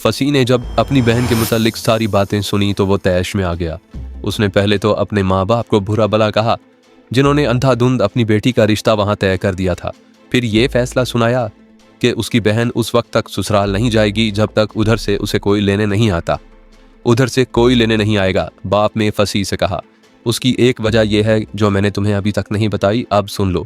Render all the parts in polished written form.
फसी ने जब अपनी बहन के मुतालिक सारी बातें सुनी तो वो तैश में आ गया। उसने पहले तो अपने माँ बाप को बुरा भला कहा जिन्होंने अंधाधुंध अपनी बेटी का रिश्ता वहां तय कर दिया था। फिर ये फैसला सुनाया कि उसकी बहन उस वक्त तक ससुराल नहीं जाएगी जब तक उधर से उसे कोई लेने नहीं आता। उधर से कोई लेने नहीं आएगा, बाप ने फसी से कहा। उसकी एक वजह यह है जो मैंने तुम्हें अभी तक नहीं बताई, अब सुन लो।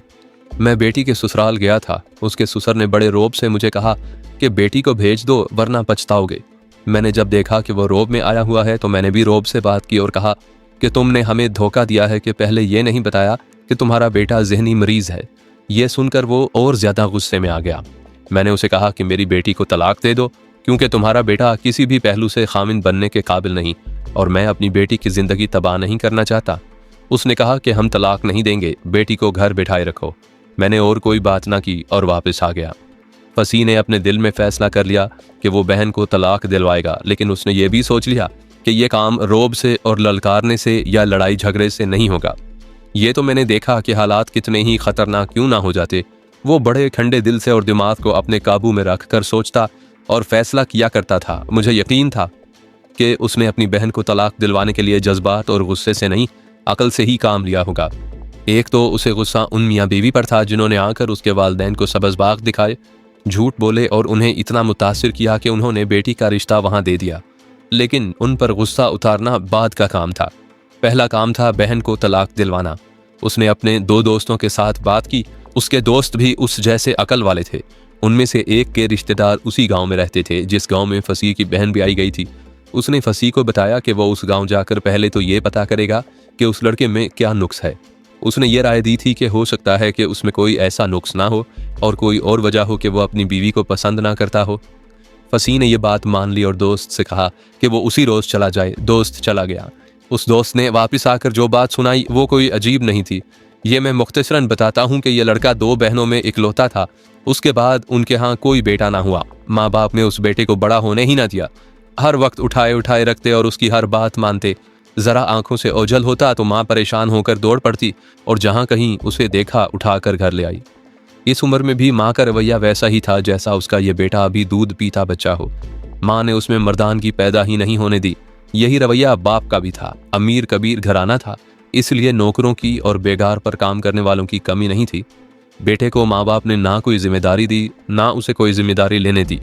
मैं बेटी के ससुराल गया था। उसके ससुर ने बड़े रोब से मुझे कहा कि बेटी को भेज दो वरना पछताओगे। मैंने जब देखा कि वो रोब में आया हुआ है तो मैंने भी रोब से बात की और कहा कि तुमने हमें धोखा दिया है कि पहले ये नहीं बताया कि तुम्हारा बेटा ज़हनी मरीज है। ये सुनकर वो और ज़्यादा गुस्से में आ गया। मैंने उसे कहा कि मेरी बेटी को तलाक दे दो क्योंकि तुम्हारा बेटा किसी भी पहलू से खामिद बनने के काबिल नहीं और मैं अपनी बेटी की ज़िंदगी तबाह नहीं करना चाहता। उसने कहा कि हम तलाक नहीं देंगे, बेटी को घर बिठाए रखो। मैंने और कोई बात ना की और वापस आ गया। फसी ने अपने दिल में फैसला कर लिया कि वो बहन को तलाक दिलवाएगा, लेकिन उसने ये भी सोच लिया कि ये काम रोब से और ललकारने से या लड़ाई झगड़े से नहीं होगा। ये तो मैंने देखा कि हालात कितने ही खतरनाक क्यों ना हो जाते, वो बड़े ठंडे दिल से और दिमाग को अपने काबू में रख कर सोचता और फैसला किया करता था। मुझे यकीन था कि उसने अपनी बहन को तलाक दिलवाने के लिए जज्बात और गुस्से से नहीं, अकल से ही काम लिया होगा। एक तो उसे गुस्सा उन मियाँ बीवी पर था जिन्होंने आकर उसके वालिदैन को सबज़बाग दिखाए, झूठ बोले और उन्हें इतना मुतासिर किया कि उन्होंने बेटी का रिश्ता वहां दे दिया। लेकिन उन पर गुस्सा उतारना बाद का काम था। पहला काम था बहन को तलाक दिलवाना। उसने अपने 2 दोस्तों के साथ बात की। उसके दोस्त भी उस जैसे अकल वाले थे। उनमें से एक के रिश्तेदार उसी गांव में रहते थे जिस गांव में फसी की बहन भी आई गई थी। उसने फसी को बताया कि वो उस गांव जाकर पहले तो ये पता करेगा कि उस लड़के में क्या नुक्स है। उसने ये राय दी थी कि हो सकता है कि उसमें कोई ऐसा नुक्स ना हो और कोई और वजह हो कि वो अपनी बीवी को पसंद ना करता हो। फसी ने यह बात मान ली और दोस्त से कहा कि वो उसी रोज चला जाए। दोस्त चला गया। उस दोस्त ने वापस आकर जो बात सुनाई वो कोई अजीब नहीं थी। ये मैं मुख्तसरन बताता हूँ कि यह लड़का 2 बहनों में इकलौता था। उसके बाद उनके यहाँ कोई बेटा ना हुआ। माँ बाप ने उस बेटे को बड़ा होने ही ना दिया। हर वक्त उठाए उठाए रखते और उसकी हर बात मानते। जरा आंखों से ओझल होता तो माँ परेशान होकर दौड़ पड़ती और जहाँ कहीं उसे देखा उठाकर घर ले आई। इस उम्र में भी माँ का रवैया वैसा ही था जैसा उसका ये बेटा अभी दूध पीता बच्चा हो। माँ ने उसमें मर्दान की पैदा ही नहीं होने दी। यही रवैया बाप का भी था। अमीर कबीर घराना था, इसलिए नौकरों की और बेगार पर काम करने वालों की कमी नहीं थी। बेटे को माँ बाप ने ना कोई जिम्मेदारी दी ना उसे कोई जिम्मेदारी लेने दी।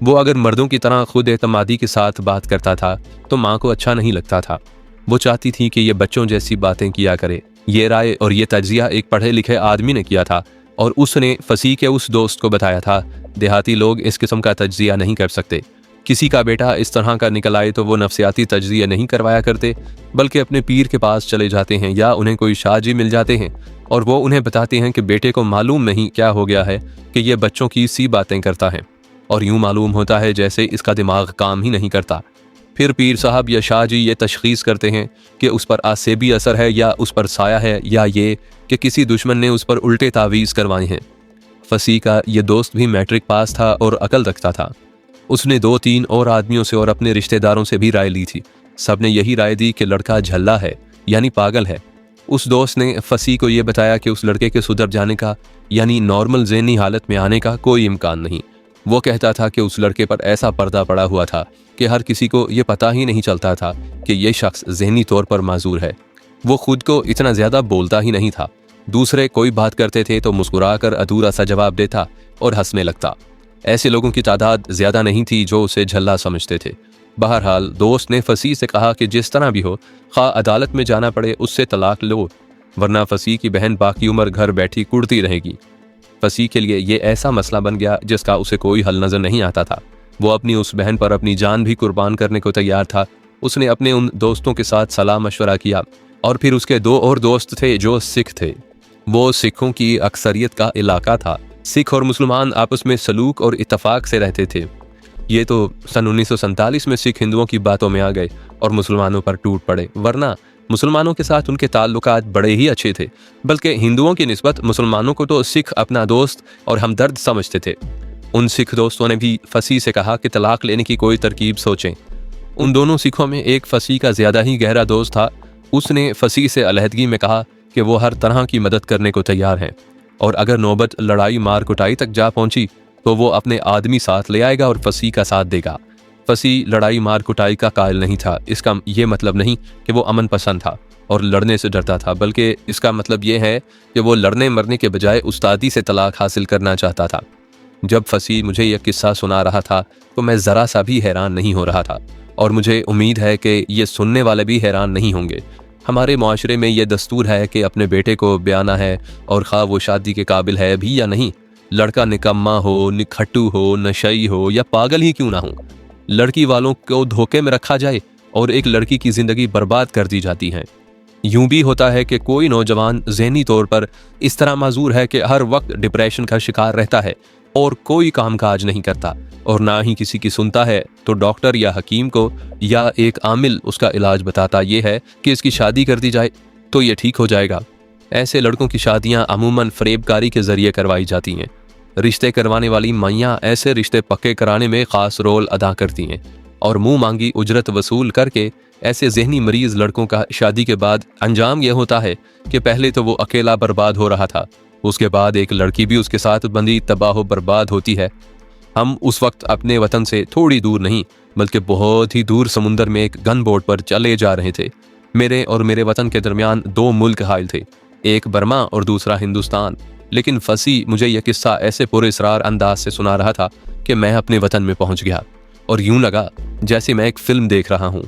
वो अगर मर्दों की तरह खुद एतमादी के साथ बात करता था तो माँ को अच्छा नहीं लगता था। वो चाहती थी कि ये बच्चों जैसी बातें किया करे। ये राय और ये तज्जिया एक पढ़े लिखे आदमी ने किया था और उसने फसी के उस दोस्त को बताया था। देहाती लोग इस किस्म का तज्जिया नहीं कर सकते। किसी का बेटा इस तरह का निकल आए तो वो नफ्सियाती तज्जिया नहीं करवाया करते, बल्कि अपने पीर के पास चले जाते हैं या उन्हें कोई शाहजी मिल जाते हैं और वो उन्हें बताते हैं कि बेटे को मालूम नहीं क्या हो गया है कि ये बच्चों की सी बातें करता है और यूं मालूम होता है जैसे इसका दिमाग काम ही नहीं करता। फिर पीर साहब या शाहजी ये तशखीस करते हैं कि उस पर आसेबी असर है या उस पर साया है या ये कि किसी दुश्मन ने उस पर उल्टे तावीज़ करवाए हैं। फसी का ये दोस्त भी मैट्रिक पास था और अकल रखता था। उसने 2-3 और आदमियों से और अपने रिश्तेदारों से भी राय ली थी। सब ने यही राय दी कि लड़का झल्ला है यानी पागल है। उस दोस्त ने फसी को यह बताया कि उस लड़के के सुधर जाने का यानी नॉर्मल ज़हनी हालत में आने का कोई इम्कान नहीं। वो कहता था कि उस लड़के पर ऐसा पर्दा पड़ा हुआ था कि हर किसी को ये पता ही नहीं चलता था कि ये शख्स ज़हनी तौर पर माजूर है। वो खुद को इतना ज़्यादा बोलता ही नहीं था। दूसरे कोई बात करते थे तो मुस्कुराकर अधूरा सा जवाब देता और हंसने लगता। ऐसे लोगों की तादाद ज़्यादा नहीं थी जो उसे झल्ला समझते थे। बहरहाल दोस्त ने फसी से कहा कि जिस तरह भी हो, खा अदालत में जाना पड़े उससे तलाक लो, वरना फसी की बहन बाकी उम्र घर बैठी कुड़ती रहेगी। फसी के लिए ये ऐसा मसला बन गया जिसका उसे कोई हल नजर नहीं आता था। वो अपनी उस बहन पर अपनी जान भी कुर्बान करने को तैयार था। उसने अपने उन दोस्तों के साथ सलाह मशवरा किया और फिर उसके 2 और दोस्त थे जो सिख थे। वो सिखों की अक्सरियत का इलाका था। सिख और मुसलमान आपस में सलूक और इत्तफाक से रहते थे। ये तो सन 1947 में सिख हिंदुओं की बातों में आ गए और मुसलमानों पर टूट पड़े, वरना मुसलमानों के साथ उनके ताल्लुकात बड़े ही अच्छे थे। बल्कि हिंदुओं की निस्बत मुसलमानों को तो सिख अपना दोस्त और हमदर्द समझते थे। उन सिख दोस्तों ने भी फसी से कहा कि तलाक लेने की कोई तरकीब सोचें। उन दोनों सिखों में एक फसी का ज़्यादा ही गहरा दोस्त था। उसने फसी से अलहदगी में कहा कि वो हर तरह की मदद करने को तैयार हैं और अगर नौबत लड़ाई मार कुटाई तक जा पहुंची तो वो अपने आदमी साथ ले आएगा और फसी का साथ देगा। फसी लड़ाई मार कुटाई का कायल नहीं था। इसका ये मतलब नहीं कि वो अमन पसंद था और लड़ने से डरता था, बल्कि इसका मतलब ये है कि वो लड़ने मरने के बजाय उस्तादी से तलाक हासिल करना चाहता था। जब फसी मुझे यह किस्सा सुना रहा था तो मैं ज़रा सा भी हैरान नहीं हो रहा था, और मुझे उम्मीद है कि ये सुनने वाले भी हैरान नहीं होंगे। हमारे माशरे में यह दस्तूर है कि अपने बेटे को ब्याना है, और खा वो शादी के काबिल है भी या नहीं, लड़का निकम्मा हो, निखट्टू हो, नशई हो या पागल ही क्यों ना हो, लड़की वालों को धोखे में रखा जाए और एक लड़की की ज़िंदगी बर्बाद कर दी जाती है। यूं भी होता है कि कोई नौजवान ज़हनी तौर पर इस तरह माजूर है कि हर वक्त डिप्रेशन का शिकार रहता है और कोई कामकाज नहीं करता और ना ही किसी की सुनता है, तो डॉक्टर या हकीम को या एक आमिल उसका इलाज बताता ये है कि इसकी शादी कर दी जाए तो ये ठीक हो जाएगा। ऐसे लड़कों की शादियां अमूमन फरेबकारी के जरिए करवाई जाती हैं। रिश्ते करवाने वाली माइयां ऐसे रिश्ते पक्के कराने में ख़ास रोल अदा करती हैं और मुंह मांगी उजरत वसूल करके ऐसे जहनी मरीज लड़कों का शादी के बाद अंजाम यह होता है कि पहले तो वो अकेला बर्बाद हो रहा था, उसके बाद एक लड़की भी उसके साथ बंदी तबाह बर्बाद होती है। हम उस वक्त अपने वतन से थोड़ी दूर नहीं बल्कि बहुत ही दूर समुंदर में एक गन बोट पर चले जा रहे थे। मेरे और मेरे वतन के दरमियान 2 मुल्क हायल थे, एक बर्मा और दूसरा हिंदुस्तान। लेकिन फसी मुझे यह किस्सा ऐसे पुरस्रार अंदाज से सुना रहा था कि मैं अपने वतन में पहुंच गया और यूं लगा जैसे मैं एक फिल्म देख रहा हूं।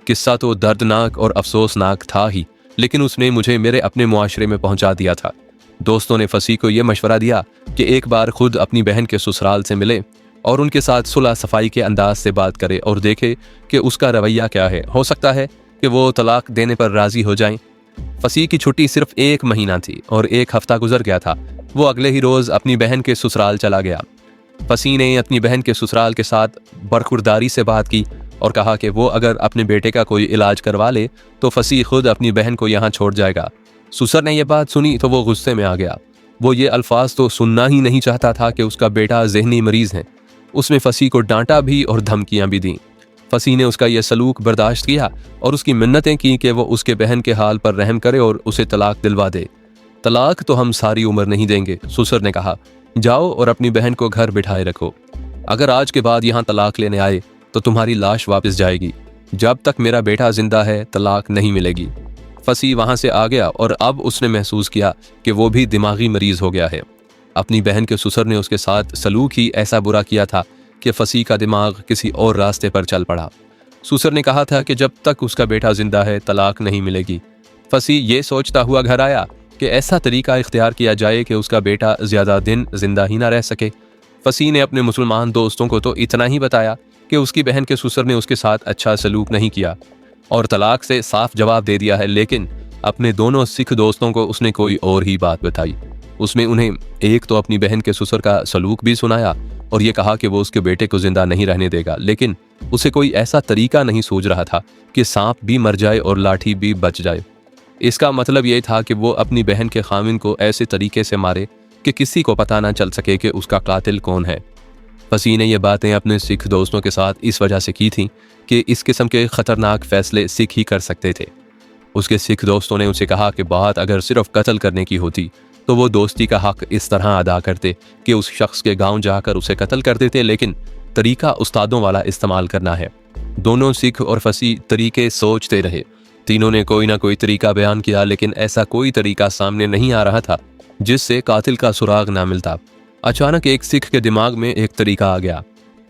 किस्सा तो दर्दनाक और अफसोसनाक था ही, लेकिन उसने मुझे मेरे अपने मुआशरे में पहुंचा दिया था। दोस्तों ने फसी को यह मशवरा दिया कि एक बार खुद अपनी बहन के ससुराल से मिले और उनके साथ सुलह सफाई के अंदाज से बात करे और देखे कि उसका रवैया क्या है। हो सकता है कि वो तलाक देने पर राजी हो जाएं। फसी की छुट्टी सिर्फ 1 महीना थी और 1 हफ्ता गुजर गया था। वो अगले ही रोज अपनी बहन के ससुराल चला गया। फसी ने अपनी बहन के ससुराल के साथ बरखुरदारी से बात की और कहा कि वो अगर अपने बेटे का कोई इलाज करवा ले तो फसी खुद अपनी बहन को यहाँ छोड़ जाएगा। ससुर ने यह बात सुनी तो वो गुस्से में आ गया। वो ये अल्फाज तो सुनना ही नहीं चाहता था कि उसका बेटा जहनी मरीज है। उसने फसी को डांटा भी और धमकियां भी दी। फसी ने उसका यह सलूक बर्दाश्त किया और उसकी मिन्नतें की कि वो उसके बहन के हाल पर रहम करे और उसे तलाक दिलवा दे। तलाक तो हम सारी उम्र नहीं देंगे, ससुर ने कहा। जाओ और अपनी बहन को घर बिठाए रखो। अगर आज के बाद यहाँ तलाक लेने आए तो तुम्हारी लाश वापस जाएगी। जब तक मेरा बेटा जिंदा है तलाक नहीं मिलेगी। फसी वहां से आ गया और अब उसने महसूस किया कि वो भी दिमागी मरीज हो गया है। अपनी बहन के ससुर ने उसके साथ सलूक ही ऐसा बुरा किया था कि फसी का दिमाग किसी और रास्ते पर चल पड़ा। ससुर ने कहा था कि जब तक उसका बेटा जिंदा है तलाक नहीं मिलेगी। फसी ये सोचता हुआ घर आया कि ऐसा तरीका इख्तियार किया जाए कि उसका बेटा ज्यादा दिन जिंदा ही ना रह सके। फसी ने अपने मुसलमान दोस्तों को तो इतना ही बताया कि उसकी बहन के ससुर ने उसके साथ अच्छा सलूक नहीं किया और तलाक से साफ जवाब दे दिया है, लेकिन अपने दोनों सिख दोस्तों को उसने कोई और ही बात बताई। उसने उन्हें एक तो अपनी बहन के ससुर का सलूक भी सुनाया और ये कहा कि वो उसके बेटे को जिंदा नहीं रहने देगा, लेकिन उसे कोई ऐसा तरीका नहीं सूझ रहा था कि सांप भी मर जाए और लाठी भी बच जाए। इसका मतलब ये था कि वो अपनी बहन के खामिन को ऐसे तरीके से मारे कि किसी को पता ना चल सके कि उसका कातिल कौन है। फसी ने ये बातें अपने सिख दोस्तों के साथ इस वजह से की थी कि इस किस्म के ख़तरनाक फैसले सिख ही कर सकते थे। उसके सिख दोस्तों ने उसे कहा कि बात अगर सिर्फ कत्ल करने की होती तो वो दोस्ती का हक इस तरह अदा करते कि उस शख्स के गांव जाकर उसे कत्ल कर देते, लेकिन तरीका उस्तादों वाला इस्तेमाल करना है। दोनों सिख और फसी तरीके सोचते रहे। तीनों ने कोई ना कोई तरीका बयान किया, लेकिन ऐसा कोई तरीका सामने नहीं आ रहा था जिससे कातिल का सुराग ना मिलता। अचानक एक सिख के दिमाग में एक तरीका आ गया।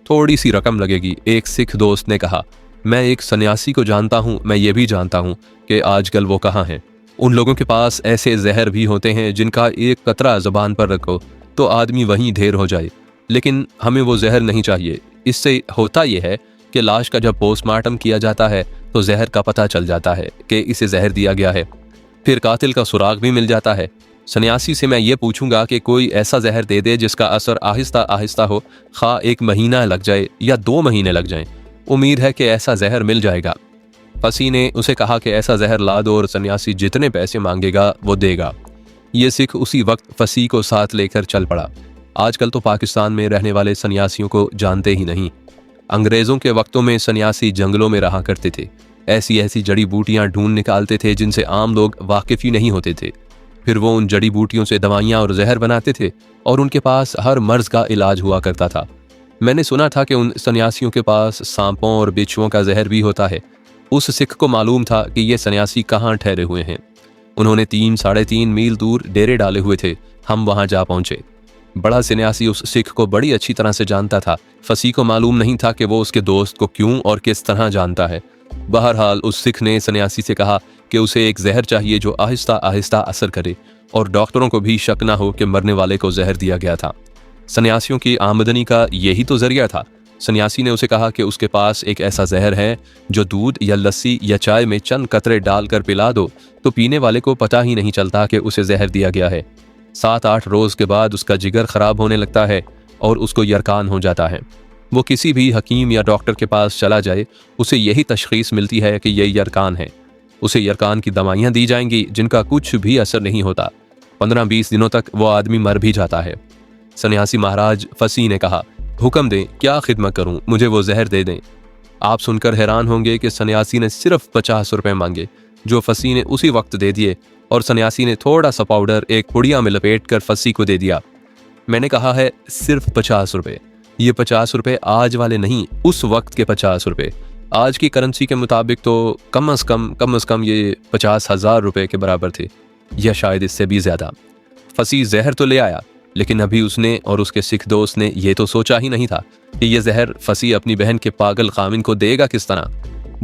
थोड़ी सी रकम लगेगी, एक सिख दोस्त ने कहा। मैं एक सन्यासी को जानता हूँ, मैं ये भी जानता हूँ कि आजकल वो कहाँ हैं। उन लोगों के पास ऐसे जहर भी होते हैं जिनका एक कतरा ज़बान पर रखो तो आदमी वहीं ढेर हो जाए, लेकिन हमें वो जहर नहीं चाहिए। इससे होता यह है कि लाश का जब पोस्टमार्टम किया जाता है तो जहर का पता चल जाता है कि इसे जहर दिया गया है, फिर कातिल का सुराग भी मिल जाता है। सन्यासी से मैं ये पूछूंगा कि कोई ऐसा जहर दे दे जिसका असर आहिस्ता आहिस्ता हो, खा 1 महीना लग जाए या 2 महीने लग जाएं। उम्मीद है कि ऐसा जहर मिल जाएगा। फसी ने उसे कहा कि ऐसा जहर ला दो और सन्यासी जितने पैसे मांगेगा वो देगा। ये सिख उसी वक्त फसी को साथ लेकर चल पड़ा। आजकल तो पाकिस्तान में रहने वाले सन्यासियों को जानते ही नहीं। अंग्रेज़ों के वक्तों में सन्यासी जंगलों में रहा करते थे। ऐसी ऐसी जड़ी बूटियाँ ढूंढ निकालते थे जिनसे आम लोग वाकिफ़ ही नहीं होते थे। फिर वो उन जड़ी बूटियों से दवाइयाँ और जहर बनाते थे और उनके पास हर मर्ज का इलाज हुआ करता था। मैंने सुना था कि उन सन्यासियों के पास सांपों और बिच्छुओं का जहर भी होता है। उस सिख को मालूम था कि ये सन्यासी कहाँ ठहरे हुए हैं। उन्होंने 3-3.5 मील दूर डेरे डाले हुए थे। हम वहां जा पहुंचे। बड़ा सन्यासी उस सिख को बड़ी अच्छी तरह से जानता था। फसी को मालूम नहीं था कि वो उसके दोस्त को क्यों और किस तरह जानता है। बहरहाल उस सिख ने सन्यासी से कहा कि उसे एक जहर चाहिए जो आहिस्ता आहिस्ता असर करे और डॉक्टरों को भी शक ना हो कि मरने वाले को जहर दिया गया था। सन्यासियों की आमदनी का यही तो जरिया था। सन्यासी ने उसे कहा कि उसके पास एक ऐसा जहर है जो दूध या लस्सी या चाय में चंद कतरे डालकर पिला दो तो पीने वाले को पता ही नहीं चलता कि उसे जहर दिया गया है। 7-8 रोज के बाद उसका जिगर खराब होने लगता है और उसको यरकान हो जाता है। वो किसी भी हकीम या डॉक्टर के पास चला जाए, उसे यही तशखीस मिलती है कि ये यरकान है। उसे यरकान की दवाइयाँ दी जाएंगी जिनका कुछ भी असर नहीं होता। 15-20 दिनों तक वो आदमी मर भी जाता है। सन्यासी महाराज फसी ने कहा, हुक्म दें, क्या खिदमत करूं, मुझे वो जहर दे दें। आप सुनकर हैरान होंगे कि सन्यासी ने सिर्फ 50 रुपए मांगे, जो फसी ने उसी वक्त दे दिए और सन्यासी ने थोड़ा सा पाउडर एक पुड़िया में लपेट कर फसी को दे दिया। मैंने कहा है सिर्फ 50 रुपए। ये 50 रुपए आज वाले नहीं, उस वक्त के 50 रुपए। आज की करेंसी के मुताबिक तो कम अज कम ये 50,000 रुपए के बराबर थे, या शायद इससे भी ज्यादा। फसी जहर तो ले आया, लेकिन अभी उसने और उसके सिख दोस्त ने ये तो सोचा ही नहीं था कि यह जहर फसी अपनी बहन के पागल खामिन को देगा किस तरह।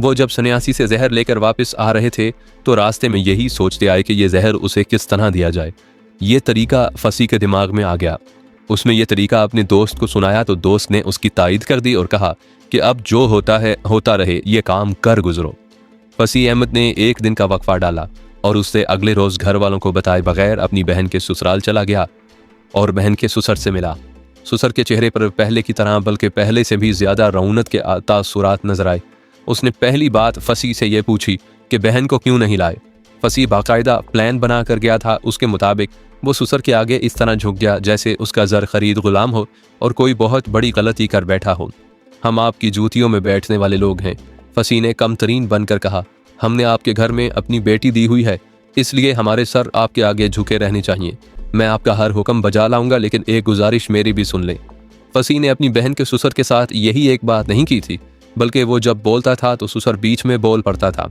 वो जब सन्यासी से जहर लेकर वापस आ रहे थे तो रास्ते में यही सोचते आए कि यह जहर उसे किस तरह दिया जाए। ये तरीका फसी के दिमाग में आ गया। उसने ये तरीका अपने दोस्त को सुनाया तो दोस्त ने उसकी तायद कर दी और कहा कि अब जो होता है होता रहे, ये काम कर गुजरो। फसी अहमद ने एक दिन का वक्फा डाला और उससे अगले रोज घर वालों को बताए बगैर अपनी बहन के ससुराल चला गया और बहन के ससुर से मिला। ससुर के चेहरे पर पहले की तरह बल्कि पहले से भी ज्यादा रौनक के तासुरात नजर आए। उसने पहली बात फसी से यह पूछी कि बहन को क्यों नहीं लाए। फसी बाकायदा प्लान बना कर गया था। उसके मुताबिक वो ससुर के आगे इस तरह झुक गया जैसे उसका जर खरीद गुलाम हो और कोई बहुत बड़ी गलती कर बैठा हो। हम आपकी जूतियों में बैठने वाले लोग हैं, फसी ने कम तरीन बनकर कहा। हमने आपके घर में अपनी बेटी दी हुई है, इसलिए हमारे सर आपके आगे झुके रहने चाहिए। मैं आपका हर हुक्म बजा लाऊंगा, लेकिन एक गुजारिश मेरी भी सुन लें। फसी ने अपनी बहन के ससुर के साथ यही एक बात नहीं की थी, बल्कि वो जब बोलता था तो ससुर बीच में बोल पड़ता था।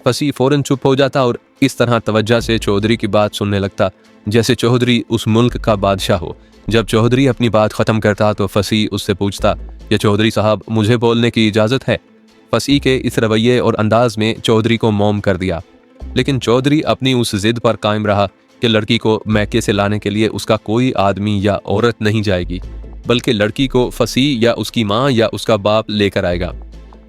फसी फौरन चुप हो जाता और इस तरह तवज्जो से चौधरी की बात सुनने लगता जैसे चौधरी उस मुल्क का बादशाह हो। जब चौधरी अपनी बात खत्म करता तो फसी उससे पूछता कि चौधरी साहब, मुझे बोलने की इजाजत है। फसी के इस रवैये और अंदाज में चौधरी को मौम कर दिया, लेकिन चौधरी अपनी उस जिद पर कायम रहा कि लड़की को मैके से लाने के लिए उसका कोई आदमी या औरत नहीं जाएगी, बल्कि लड़की को फसी या उसकी माँ या उसका बाप लेकर आएगा।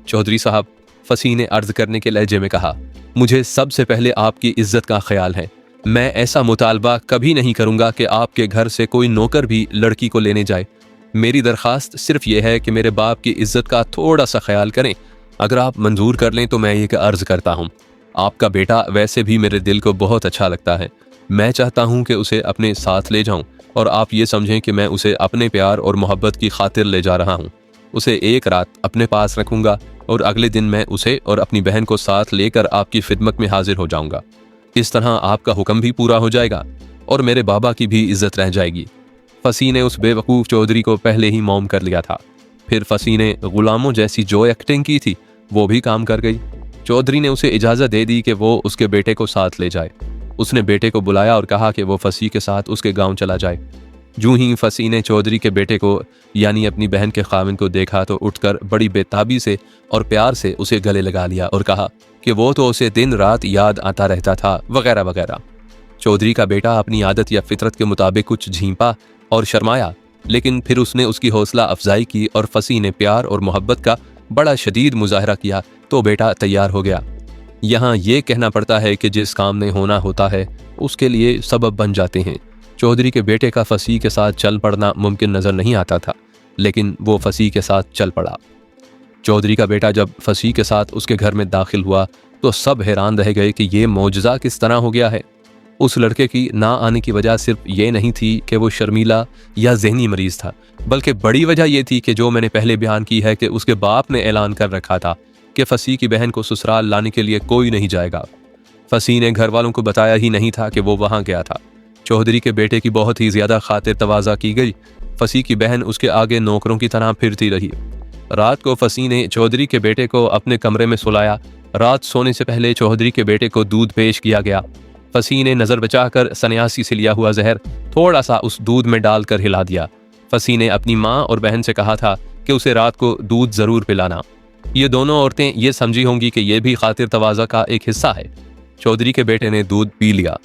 चौधरी साहब, फसी ने अर्ज करने के लहजे में कहा, मुझे सबसे पहले आपकी इज्जत का ख्याल है। मैं ऐसा मुतालबा कभी नहीं करूंगा कि आपके घर से कोई नौकर भी लड़की को लेने जाए। मेरी दरख्वास्त सिर्फ यह है कि मेरे बाप की इज्जत का थोड़ा सा ख्याल करें। अगर आप मंजूर कर लें तो मैं ये अर्ज करता हूँ। आपका बेटा वैसे भी मेरे दिल को बहुत अच्छा लगता है। मैं चाहता हूँ कि उसे अपने साथ ले जाऊँ और आप ये समझें कि मैं उसे अपने प्यार और मोहब्बत की खातिर ले जा रहा हूँ। उसे एक रात अपने पास रखूंगा और अगले दिन मैं उसे और अपनी बहन को साथ लेकर आपकी खिदमत में हाजिर हो जाऊंगा। इस तरह आपका हुक्म भी पूरा हो जाएगा और मेरे बाबा की भी इज्जत रह जाएगी। फसी ने उस बेवकूफ़ चौधरी को पहले ही मौम कर लिया था। फिर फसी ने गुलामों जैसी जो एक्टिंग की थी वो भी काम कर गई। चौधरी ने उसे इजाज़त दे दी कि वो उसके बेटे को साथ ले जाए। उसने बेटे को बुलाया और कहा कि वो फसी के साथ उसके गांव चला जाए। यूं ही फसी ने चौधरी के बेटे को यानी अपनी बहन के खाविन को देखा तो उठकर बड़ी बेताबी से और प्यार से उसे गले लगा लिया और कहा कि वो तो उसे दिन रात याद आता रहता था वगैरह वगैरह। चौधरी का बेटा अपनी आदत या फितरत के मुताबिक कुछ झींपा और शर्माया, लेकिन फिर उसने उसकी हौसला अफजाई की और फसी ने प्यार और मोहब्बत का बड़ा शदीद मुजाहरा किया तो बेटा तैयार हो गया। यहाँ ये कहना पड़ता है कि जिस काम में होना होता है उसके लिए सबब बन जाते हैं। चौधरी के बेटे का फसी के साथ चल पड़ना मुमकिन नज़र नहीं आता था, लेकिन वो फसी के साथ चल पड़ा। चौधरी का बेटा जब फसी के साथ उसके घर में दाखिल हुआ तो सब हैरान रह गए कि ये मौजज़ा किस तरह हो गया है। उस लड़के की ना आने की वजह सिर्फ ये नहीं थी कि वो शर्मीला या जहनी मरीज था, बल्कि बड़ी वजह यह थी कि जो मैंने पहले बयान की है कि उसके बाप ने ऐलान कर रखा था कि फसी की बहन को ससुराल लाने के लिए कोई नहीं जाएगा। फसी ने घर वालों को बताया ही नहीं था कि वो वहाँ गया था। चौधरी के बेटे की बहुत ही ज़्यादा खातिर तवाज़ा की गई, फसी की बहन उसके आगे नौकरों की तरह फिरती रही। रात को फसी ने चौधरी के बेटे को अपने कमरे में सुलाया। रात सोने से पहले चौधरी के बेटे को दूध पेश किया गया। फसी ने नजर बचाकर सन्यासी से लिया हुआ जहर थोड़ा सा उस दूध में डालकर हिला दिया। फसी ने अपनी माँ और बहन से कहा था कि उसे रात को दूध जरूर पिलाना। ये दोनों औरतें ये समझी होंगी कि यह भी खातिर तवाज़ा का एक हिस्सा है। चौधरी के बेटे ने दूध पी लिया।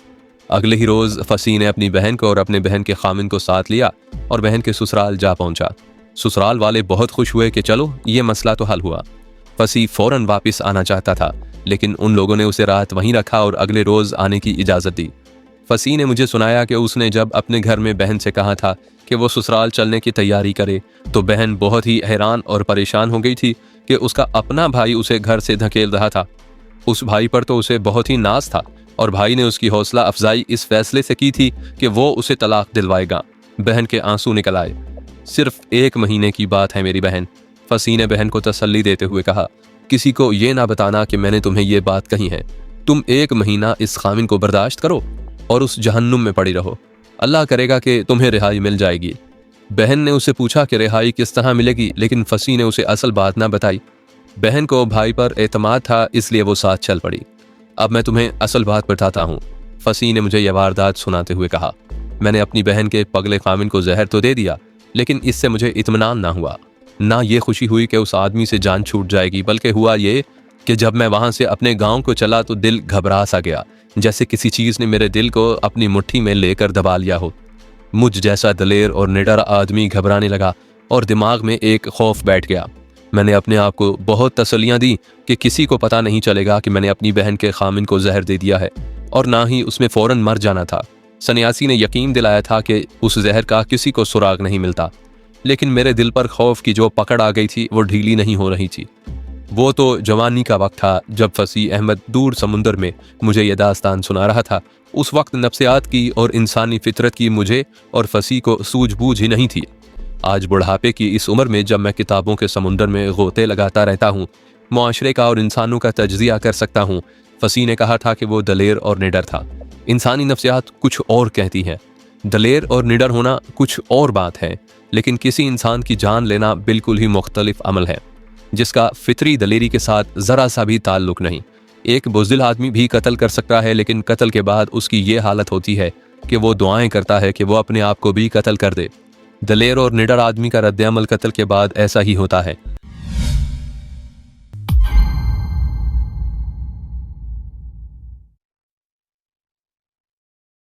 अगले ही रोज फसी ने अपनी बहन को और अपने बहन के खामिन को साथ लिया और बहन के ससुराल जा पहुंचा। ससुराल वाले बहुत खुश हुए कि चलो ये मसला तो हल हुआ। फसी फौरन वापस आना चाहता था, लेकिन उन लोगों ने उसे रात वहीं रखा और अगले रोज आने की इजाज़त दी। फसी ने मुझे सुनाया कि उसने जब अपने घर में बहन से कहा था कि वो ससुराल चलने की तैयारी करे तो बहन बहुत ही हैरान और परेशान हो गई थी कि उसका अपना भाई उसे घर से धकेल रहा था। उस भाई पर तो उसे बहुत ही नाज था और भाई ने उसकी हौसला अफजाई इस फैसले से की थी कि वो उसे तलाक दिलवाएगा। बहन के आंसू निकल आए। सिर्फ 1 महीने की बात है मेरी बहन, फसी ने बहन को तसल्ली देते हुए कहा। किसी को ये ना बताना कि मैंने तुम्हें ये बात कही है। तुम 1 महीना इस खामिन को बर्दाश्त करो और उस जहन्नुम में पड़ी रहो। अल्लाह करेगा कि तुम्हें रिहाई मिल जाएगी। बहन ने उसे पूछा कि रिहाई किस तरह मिलेगी, लेकिन फसी ने उसे असल बात ना बताई। बहन को भाई पर एतमाद था, इसलिए वो साथ चल पड़ी। अब मैं तुम्हें असल बात बताता हूँ, फसी ने मुझे यह वारदात सुनाते हुए कहा। मैंने अपनी बहन के पगले खामिन को जहर तो दे दिया, लेकिन इससे मुझे इत्मीनान ना हुआ। ना ये खुशी हुई कि उस आदमी से जान छूट जाएगी, बल्कि हुआ ये कि जब मैं वहां से अपने गांव को चला तो दिल घबरा सा गया, जैसे किसी चीज ने मेरे दिल को अपनी मुट्ठी में लेकर दबा लिया हो। मुझ जैसा दलेर और निडर आदमी घबराने लगा और दिमाग में एक खौफ बैठ गया। मैंने अपने आप को बहुत तसल्लियां दी कि किसी को पता नहीं चलेगा कि मैंने अपनी बहन के खामिन को जहर दे दिया है, और ना ही उसमें फौरन मर जाना था। सन्यासी ने यकीन दिलाया था कि उस जहर का किसी को सुराग नहीं मिलता, लेकिन मेरे दिल पर खौफ की जो पकड़ आ गई थी वो ढीली नहीं हो रही थी। वो तो जवानी का वक्त था जब फसी अहमद दूर समुंदर में मुझे यह दास्तान सुना रहा था। उस वक्त नफ्सियात की और इंसानी फितरत की मुझे और फसी को सूझबूझ ही नहीं थी। आज बुढ़ापे की इस उम्र में जब मैं किताबों के समुंदर में गोते लगाता रहता हूँ, मुआशरे का और इंसानों का तज्जिया कर सकता हूँ। फसी ने कहा था कि वो दलेर और निडर था। इंसानी नफ्सियात कुछ और कहती हैं, दलेर और निडर होना कुछ और बात है, लेकिन किसी इंसान की जान लेना बिल्कुल ही मुख्तलिफ अमल है, जिसका फितरी दलेरी के साथ ज़रा सा भी ताल्लुक नहीं। एक बुज़दिल आदमी भी कत्ल कर सकता है, लेकिन कत्ल के बाद उसकी ये हालत होती है कि वो दुआएं करता है कि वो अपने आप को भी कत्ल कर दे। दलेर और निडर आदमी का रद्द-ए-अमल कत्ल के बाद ऐसा ही होता है।